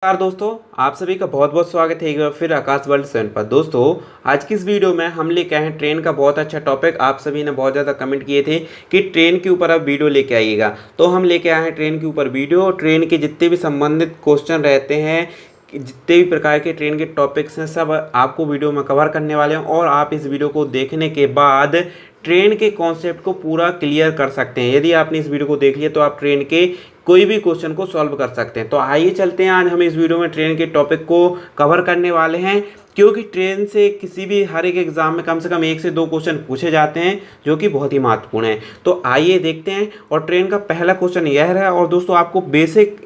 नमस्कार दोस्तों, आप सभी का बहुत बहुत स्वागत है एक बार फिर आकाश वर्ल्ड 7 पर। दोस्तों आज की इस वीडियो में हम लेके आए हैं ट्रेन का बहुत अच्छा टॉपिक। आप सभी ने बहुत ज़्यादा कमेंट किए थे कि ट्रेन के ऊपर आप वीडियो लेके आइएगा, तो हम लेके आए हैं ट्रेन के ऊपर वीडियो। ट्रेन के जितने भी संबंधित क्वेश्चन रहते हैं, जितने भी प्रकार के ट्रेन के टॉपिक्स हैं, सब आपको वीडियो में कवर करने वाले हैं और आप इस वीडियो को देखने के बाद ट्रेन के कॉन्सेप्ट को पूरा क्लियर कर सकते हैं। यदि आपने इस वीडियो को देख लिया तो आप ट्रेन के कोई भी क्वेश्चन को सॉल्व कर सकते हैं। तो आइए चलते हैं, आज हम इस वीडियो में ट्रेन के टॉपिक को कवर करने वाले हैं, क्योंकि ट्रेन से किसी भी हर एक एग्जाम में कम से कम 1 से 2 क्वेश्चन पूछे जाते हैं, जो कि बहुत ही महत्वपूर्ण है। तो आइए देखते हैं। और ट्रेन का पहला क्वेश्चन यह है, और दोस्तों आपको बेसिक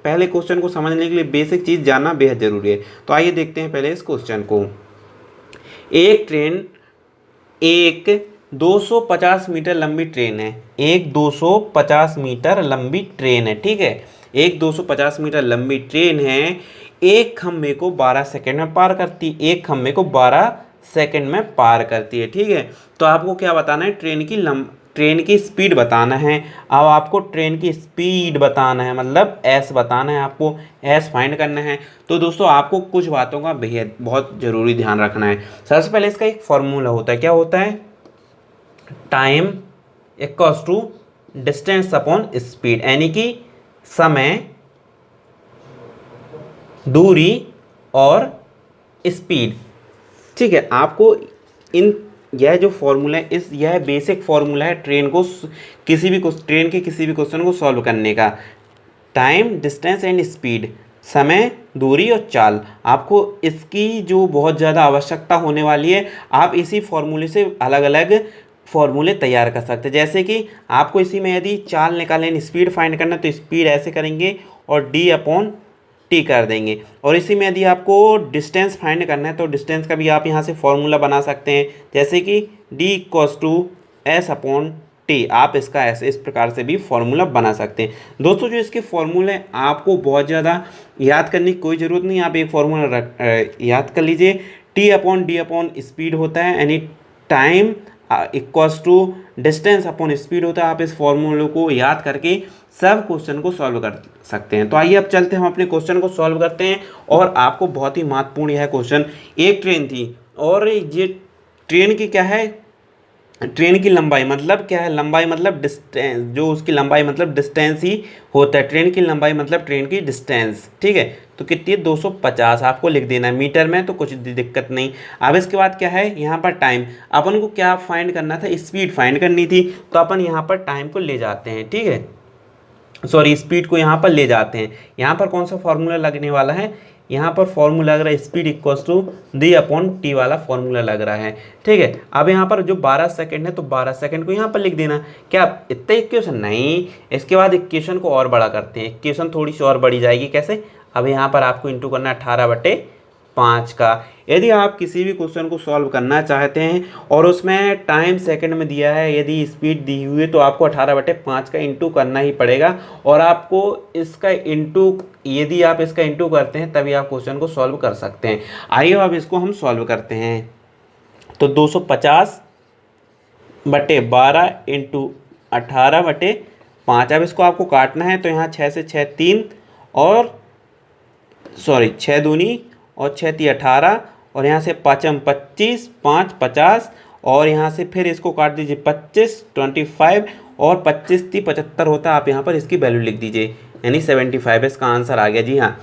पहले क्वेश्चन को समझने के लिए बेसिक चीज़ जानना बेहद ज़रूरी है। तो आइए देखते हैं पहले इस क्वेश्चन को। एक ट्रेन एक 250 मीटर लंबी ट्रेन है। एक 250 मीटर लंबी ट्रेन है, ठीक है। एक 250 मीटर लंबी ट्रेन है। एक खंभे को 12 सेकंड में पार करती है। एक खंभे को 12 सेकंड में पार करती है, ठीक है। तो आपको क्या बताना है? ट्रेन की स्पीड बताना है। अब आपको ट्रेन की स्पीड बताना है, मतलब एस बताना है, आपको एस फाइंड करना है। तो दोस्तों आपको कुछ बातों का बेहद बहुत ज़रूरी ध्यान रखना है। सबसे पहले इसका एक फॉर्मूला होता है। क्या होता है? Time equals to distance upon speed, यानी कि समय, दूरी और स्पीड, ठीक है। आपको यह जो फॉर्मूला है, यह बेसिक फॉर्मूला है ट्रेन के किसी भी क्वेश्चन को सॉल्व करने का। टाइम, डिस्टेंस एंड स्पीड, समय, दूरी और चाल। आपको इसकी जो बहुत ज़्यादा आवश्यकता होने वाली है, आप इसी फॉर्मूले से अलग अलग फॉर्मूले तैयार कर सकते हैं। जैसे कि आपको इसी में यदि चाल निकालें, स्पीड फाइंड करना, तो स्पीड ऐसे करेंगे और डी अपॉन टी कर देंगे। और इसी में यदि आपको डिस्टेंस फाइंड करना है, तो डिस्टेंस का भी आप यहाँ से फॉर्मूला बना सकते हैं, जैसे कि D equals to S upon T. आप इसका ऐसे इस प्रकार से भी फॉर्मूला बना सकते हैं। दोस्तों जो इसके फॉर्मूले आपको बहुत ज़्यादा याद करने की कोई ज़रूरत नहीं। आप एक फॉर्मूला याद कर लीजिए। T upon D upon speed होता है, यानी time equals to distance upon speed होता है। आप इस फॉर्मूले को याद करके सब क्वेश्चन को सॉल्व कर सकते हैं। तो आइए अब चलते हैं, हम अपने क्वेश्चन को सॉल्व करते हैं। और आपको बहुत ही महत्वपूर्ण यह क्वेश्चन, एक ट्रेन थी और ये ट्रेन की क्या है? ट्रेन की लंबाई मतलब क्या है? लंबाई मतलब डिस्टेंस, जो उसकी लंबाई मतलब डिस्टेंस ही होता है। ट्रेन की लंबाई मतलब ट्रेन की डिस्टेंस, ठीक है। तो कितनी है? 250 आपको लिख देना है मीटर में, तो कुछ दिक्कत नहीं। अब इसके बाद क्या है? यहाँ पर टाइम। अपन को क्या फाइंड करना था? स्पीड फाइंड करनी थी, तो अपन यहाँ पर टाइम को ले जाते हैं, ठीक है। सॉरी, स्पीड को यहाँ पर ले जाते हैं। यहाँ पर कौन सा फॉर्मूला लगने वाला है? यहाँ पर फॉर्मूला लग रहा है speed equals to D upon T वाला फॉर्मूला लग रहा है, ठीक है। अब यहाँ पर जो 12 सेकंड है, तो 12 सेकंड को यहाँ पर लिख देना। क्या इतना इक्वेशन नहीं, इसके बाद इक्वेशन को और बड़ा करते हैं। इक्वेशन थोड़ी सी और बढ़ी जाएगी। कैसे? अब यहाँ पर आपको इंटू करना है 18/5 का। यदि आप किसी भी क्वेश्चन को सॉल्व करना चाहते हैं और उसमें टाइम सेकंड में दिया है, यदि स्पीड दी हुई है, तो आपको 18/5 का इंटू करना ही पड़ेगा। और आपको इसका इंटू, यदि आप इसका इंटू करते हैं तभी आप क्वेश्चन को सॉल्व कर सकते हैं। आइए अब इसको हम सॉल्व करते हैं। तो 250/12 इंटू 18/5। अब इसको आपको काटना है, तो यहाँ 6 से 6 3, और सॉरी 6 दूनी और 6 ती 18, और यहाँ से 5 25, 5 50, और यहाँ से फिर इसको काट दीजिए 25 25, और 25 ती 75 होता है। आप यहाँ पर इसकी वैल्यू लिख दीजिए, यानी 75 इसका आंसर आ गया। जी हाँ,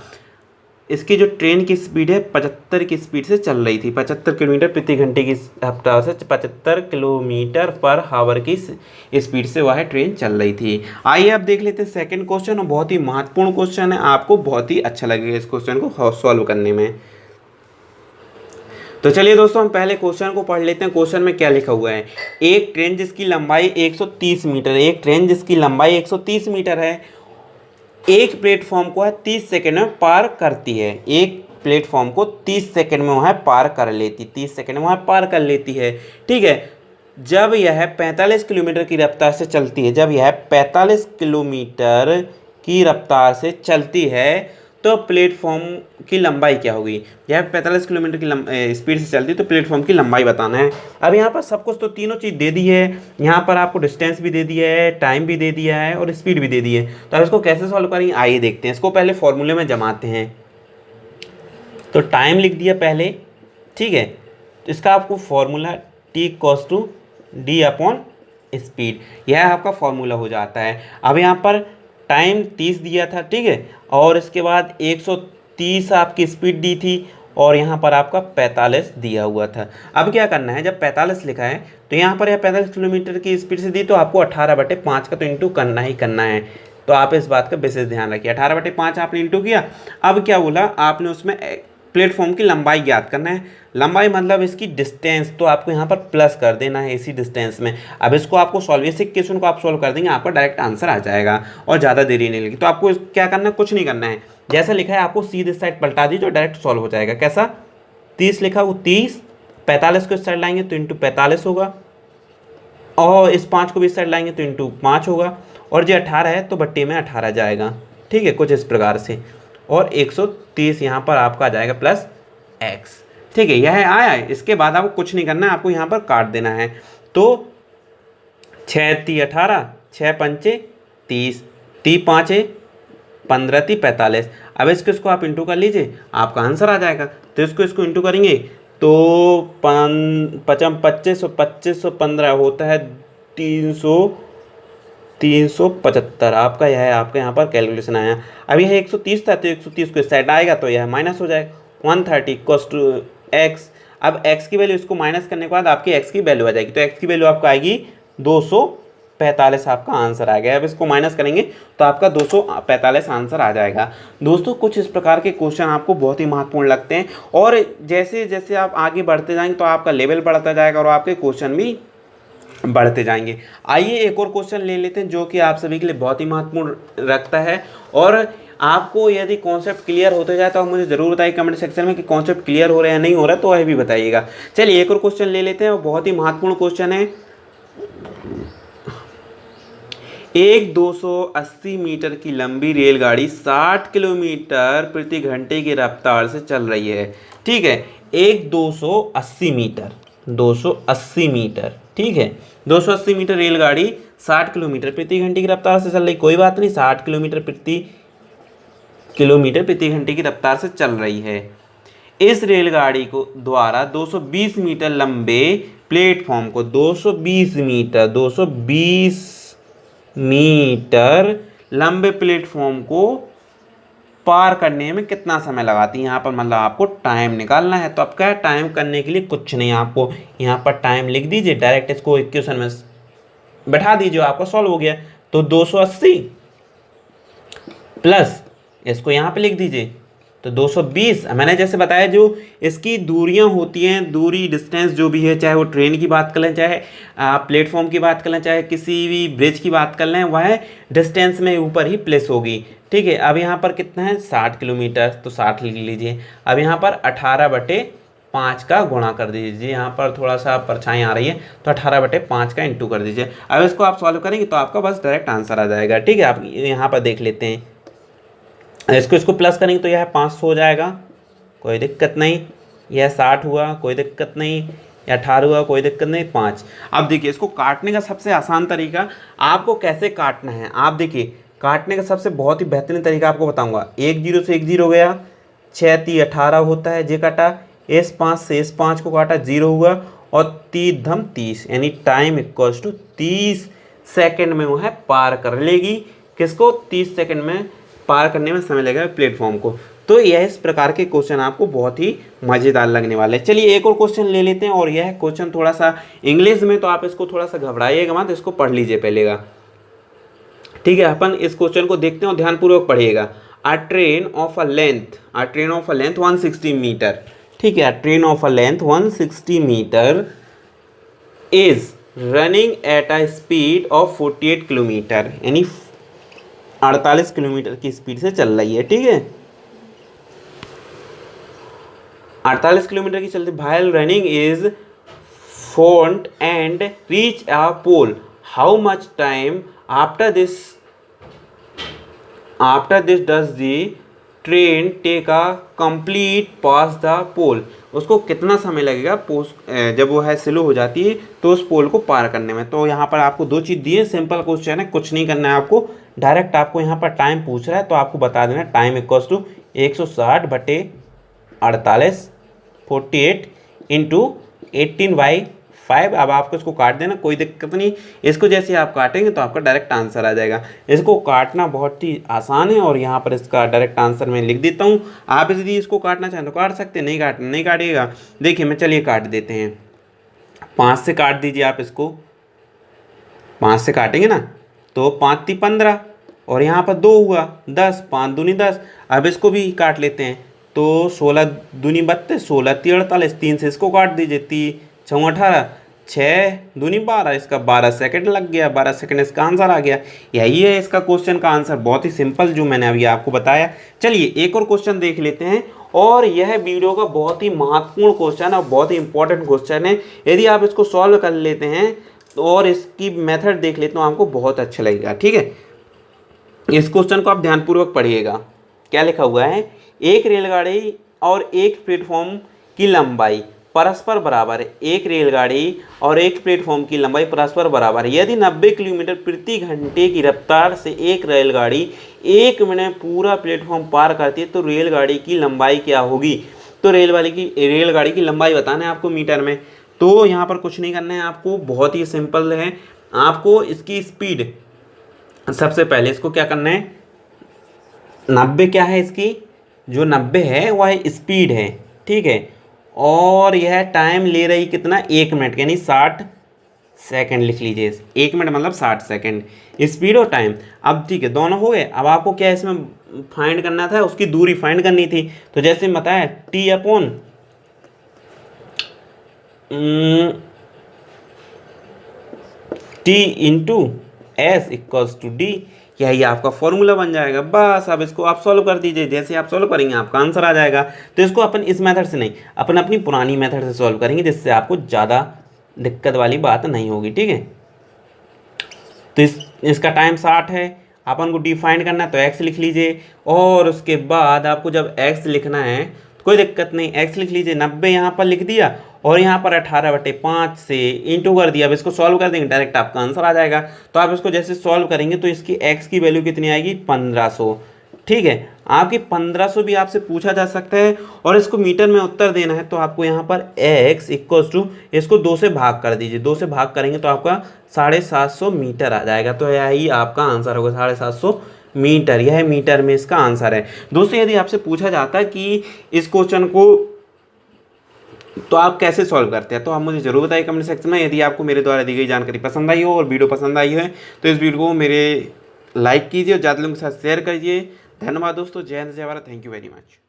इसकी जो ट्रेन की स्पीड है 75 की स्पीड से चल रही थी। 75 किलोमीटर प्रति घंटे की रफ्तार से 75 किलोमीटर पर हावर की स्पीड से वह ट्रेन चल रही थी। आइए अब देख लेते हैं सेकंड क्वेश्चन, और बहुत ही महत्वपूर्ण क्वेश्चन है। आपको बहुत ही अच्छा लगेगा इस क्वेश्चन को सॉल्व करने में। तो चलिए दोस्तों, हम पहले क्वेश्चन को पढ़ लेते हैं। क्वेश्चन में क्या लिखा हुआ है? एक ट्रेन जिसकी लंबाई 130 मीटर, एक ट्रेन जिसकी लंबाई 130 मीटर है, एक प्लेटफॉर्म को 30 सेकंड में पार करती है। एक प्लेटफॉर्म को 30 सेकंड में वह पार कर लेती, 30 सेकंड में वह पार कर लेती है, ठीक है। जब यह 45 किलोमीटर की रफ्तार से चलती है, जब यह 45 किलोमीटर की रफ्तार से चलती है, तो प्लेटफॉर्म की लंबाई क्या होगी? यह 45 किलोमीटर की स्पीड से चलती है, तो प्लेटफॉर्म की लंबाई बताना है। अब यहाँ पर सब कुछ तो तीनों चीज़ दे दी है। यहाँ पर आपको डिस्टेंस भी दे दिया है, टाइम भी दे दिया है और स्पीड भी दे दी है। तो अब इसको कैसे सॉल्व करेंगे, आइए देखते हैं। इसको पहले फॉर्मूले में जमाते हैं। तो टाइम लिख दिया पहले, ठीक है। तो इसका आपको formula T equals to D upon speed, यह आपका फॉर्मूला हो जाता है। अब यहाँ पर टाइम 30 दिया था, ठीक है, और इसके बाद 130 आपकी स्पीड दी थी, और यहाँ पर आपका 45 दिया हुआ था। अब क्या करना है, जब 45 लिखा है तो यहाँ पर यह 45 किलोमीटर की स्पीड से दी, तो आपको 18/5 का तो इंटू करना ही करना है। तो आप इस बात का विशेष ध्यान रखिए। 18/5 आपने इंटू किया। अब क्या बोला आपने, उसमें प्लेटफॉर्म की लंबाई ज्ञात करना है। लंबाई मतलब इसकी डिस्टेंस, तो आपको यहाँ पर प्लस कर देना है इसी डिस्टेंस में। अब इसको आपको सॉल्व, इस इक्वेशन को आप सॉल्व कर देंगे, आपका डायरेक्ट आंसर आ जाएगा और ज़्यादा देरी नहीं लगी। तो आपको क्या करना है, कुछ नहीं करना है, जैसा लिखा है आपको सीधे साइड पलटा दीजिए और डायरेक्ट सॉल्व हो जाएगा। कैसा, 30 लिखा वो 30, 45 को इस साइड लाएंगे तो इंटू 45 होगा, और इस 5 को भी इस साइड लाएंगे तो इंटू 5 होगा, और जो 18 है तो बट्टे में 18 जाएगा, ठीक है, कुछ इस प्रकार से। और 130 यहाँ पर आपका आ जाएगा प्लस x, ठीक है, यह आया है। इसके बाद आपको कुछ नहीं करना है, आपको यहाँ पर काट देना है। तो 6 × 18, 6 × 5 = 30, 3 × 5 = 15, 3 × 45। अब इसको आप इंटू कर लीजिए, आपका आंसर आ जाएगा। तो इसको इंटू करेंगे तो 25 25 15 होता है 375। आपका यह है, आपका यहाँ पर कैलकुलेशन आया। अब यह 130 था तो 130 को इस साइड आएगा तो यह माइनस हो जाएगा, 130 = x। अब x की वैल्यू, इसको माइनस करने के बाद आपकी x की वैल्यू आ जाएगी, तो x की वैल्यू आपका आएगी 245, आपका आंसर आ गया। अब इसको माइनस करेंगे तो आपका 245 आंसर आ जाएगा। दोस्तों कुछ इस प्रकार के क्वेश्चन आपको बहुत ही महत्वपूर्ण लगते हैं, और जैसे जैसे आप आगे बढ़ते जाएंगे तो आपका लेवल बढ़ता जाएगा और आपके क्वेश्चन भी बढ़ते जाएंगे। आइए एक और क्वेश्चन ले लेते हैं जो कि आप सभी के लिए बहुत ही महत्वपूर्ण रखता है। और आपको यदि कॉन्सेप्ट क्लियर होते जाए तो आप मुझे ज़रूर बताइए कमेंट सेक्शन में कि कॉन्सेप्ट क्लियर हो रहा है या नहीं हो रहा है, तो वह भी बताइएगा। चलिए एक और क्वेश्चन ले लेते हैं, और बहुत ही महत्वपूर्ण क्वेश्चन है। एक 280 मीटर की लंबी रेलगाड़ी 60 किलोमीटर प्रति घंटे की रफ्तार से चल रही है, ठीक है। एक 280 मीटर, ठीक है, 280 मीटर रेलगाड़ी 60 किलोमीटर प्रति घंटे की रफ्तार से चल रही, कोई बात नहीं, 60 किलोमीटर प्रति घंटे की रफ्तार से चल रही है। इस रेलगाड़ी को द्वारा 220 मीटर लंबे प्लेटफॉर्म को 220 मीटर लंबे प्लेटफॉर्म को पार करने में कितना समय लगाती है। यहाँ पर मतलब आपको टाइम निकालना है। तो अब क्या टाइम करने के लिए कुछ नहीं, आपको यहाँ पर टाइम लिख दीजिए, डायरेक्ट इसको इक्वेशन में बैठा दीजिए, आपका सॉल्व हो गया। तो 280 प्लस इसको यहाँ पे लिख दीजिए तो 220। मैंने जैसे बताया जो इसकी दूरियां होती हैं, दूरी डिस्टेंस जो भी है, चाहे वो ट्रेन की बात कर लें, चाहे प्लेटफॉर्म की बात कर लें, चाहे किसी भी ब्रिज की बात कर लें, वह डिस्टेंस में ऊपर ही प्लेस होगी, ठीक है। अब यहाँ पर कितना है 60 किलोमीटर, तो 60 लिख लीजिए। अब यहाँ पर 18/5 का गुणा कर दीजिए, यहाँ पर थोड़ा सा परछाई आ रही है तो 18/5 का इंटू कर दीजिए। अब इसको आप सॉल्व करेंगे तो आपका बस डायरेक्ट आंसर आ जाएगा, ठीक है। आप यहाँ पर देख लेते हैं, इसको प्लस करेंगे तो यह 500 हो जाएगा, कोई दिक्कत नहीं। यह 60 हुआ, कोई दिक्कत नहीं। यह 18 हुआ, कोई दिक्कत नहीं। 5। अब देखिए इसको काटने का सबसे आसान तरीका आपको कैसे काटना है। आप देखिए काटने का सबसे बहुत ही बेहतरीन तरीका आपको बताऊंगा। 1 0 से 1 0 गया, 6 3 18 होता है, जे काटा। इस 5 से इस 5 को काटा, 0 हुआ, और 3 धम 30 यानी टाइम इक्वल्स टू 30 सेकेंड में वो है पार कर लेगी। किसको? 30 सेकेंड में पार करने में समय लगेगा प्लेटफॉर्म को। तो यह इस प्रकार के क्वेश्चन आपको बहुत ही मज़ेदार लगने वाले हैं। चलिए एक और क्वेश्चन ले लेते हैं, और यह क्वेश्चन थोड़ा सा इंग्लिश में, तो आप इसको थोड़ा सा घबराइएगा मत, इसको पढ़ लीजिए पहलेगा, ठीक है। अपन इस क्वेश्चन को देखते हैं और ध्यानपूर्वक पढ़िएगा। A train of a length 160 metre, ठीक है। A train of a length 160 metre is running at a speed of 48 kilometre, यानी 48 किलोमीटर की स्पीड से चल रही है, ठीक है। 48 किलोमीटर की चलती, while running is found and reach a pole, how much time after this does the train take a complete pass the pole. उसको कितना समय लगेगा जब वो है स्लो हो जाती है तो उस पोल को पार करने में। तो यहाँ पर आपको दो चीज़ दी है, सिंपल क्वेश्चन है, कुछ नहीं करना है आपको, डायरेक्ट आपको यहाँ पर टाइम पूछ रहा है तो आपको बता देना टाइम इक्वल्स टू 160/48 48 48 इंटू 18/5। अब आपको इसको काट देना, कोई दिक्कत नहीं। इसको जैसे आप काटेंगे तो आपका डायरेक्ट आंसर आ जाएगा। इसको काटना बहुत ही आसान है और यहाँ पर इसका डायरेक्ट आंसर मैं लिख देता हूँ। आप यदि इसको काटना चाहें तो काट सकते हैं, नहीं काटना नहीं काटिएगा। देखिए मैं चलिए काट देते हैं। 5 से काट दीजिए आप इसको, 5 से काटेंगे ना तो 5 × 15 और यहाँ पर 2 हुआ 10, 5 दूनी 10। अब इसको भी काट लेते हैं तो 16 दूनी 32, 16 × 48, 3 से इसको काट दीजिए, 3 × 6 = 18, 6 दूनी 12, इसका 12 सेकंड लग गया, 12 सेकंड इसका आंसर आ गया। यही है इसका क्वेश्चन का आंसर, बहुत ही सिंपल जो मैंने अभी आपको बताया। चलिए एक और क्वेश्चन देख लेते हैं, और यह वीडियो का बहुत ही महत्वपूर्ण क्वेश्चन और बहुत ही इंपॉर्टेंट क्वेश्चन है। यदि आप इसको सॉल्व कर लेते हैं और इसकी मेथड देख लेते हो आपको बहुत अच्छा लगेगा। ठीक है, इस क्वेश्चन को आप ध्यानपूर्वक पढ़िएगा। क्या लिखा हुआ है, एक रेलगाड़ी और एक प्लेटफॉर्म की लंबाई परस्पर बराबर है। एक रेलगाड़ी और एक प्लेटफॉर्म की लंबाई परस्पर बराबर है। यदि 90 किलोमीटर प्रति घंटे की रफ्तार से एक रेलगाड़ी 1 मिनट में पूरा प्लेटफॉर्म पार करती है तो रेलगाड़ी की लंबाई क्या होगी। तो रेलगाड़ी की लंबाई बताना है आपको मीटर में। तो यहाँ पर कुछ नहीं करना है आपको, बहुत ही सिंपल है। आपको इसकी स्पीड, सबसे पहले इसको क्या करना है, 90 क्या है इसकी, जो 90 है वह स्पीड है। ठीक है, और यह टाइम ले रही कितना, 1 मिनट, यानी 60 सेकंड लिख लीजिए। 1 मिनट मतलब 60 सेकंड, स्पीड और टाइम। अब ठीक है, दोनों हो गए। अब आपको क्या इसमें फाइंड करना था, उसकी दूरी फाइंड करनी थी। तो जैसे बताया T × S = D, यही आपका फॉर्मूला बन जाएगा। बस अब इसको आप सॉल्व कर दीजिए। जैसे आप सॉल्व करेंगे आपका आंसर आ जाएगा। तो इसको अपन इस मेथड से नहीं, अपन अपनी पुरानी मेथड से सॉल्व करेंगे, जिससे आपको ज़्यादा दिक्कत वाली बात नहीं होगी। ठीक है, तो इसका टाइम 60 है, अपन को डी फाइंड करना है तो x लिख लीजिए। और उसके बाद आपको जब x लिखना है तो कोई दिक्कत नहीं, x लिख लीजिए। 90 यहाँ पर लिख दिया और यहाँ पर 18/5 से इंटू कर दिया। अब इसको सॉल्व कर देंगे, डायरेक्ट आपका आंसर आ जाएगा। तो आप इसको जैसे सॉल्व करेंगे तो इसकी x की वैल्यू कितनी आएगी, 1500। ठीक है, आपकी 1500 भी आपसे पूछा जा सकता है और इसको मीटर में उत्तर देना है। तो आपको यहाँ पर x = इसको 2 से भाग कर दीजिए। 2 से भाग करेंगे तो आपका 750 मीटर आ जाएगा। तो यही आपका आंसर होगा, 750 मीटर। यह मीटर में इसका आंसर है। दोस्तों यदि आपसे पूछा जाता है कि इस क्वेश्चन को तो आप कैसे सॉल्व करते हैं, तो आप मुझे जरूर बताइए कमेंट सेक्शन में। यदि आपको मेरे द्वारा दी गई जानकारी पसंद आई हो और वीडियो पसंद आई है तो इस वीडियो को मेरे लाइक कीजिए और ज़्यादा लोगों के साथ शेयर कीजिए। धन्यवाद दोस्तों, जय हिंद, जय Bharat, thank you very much.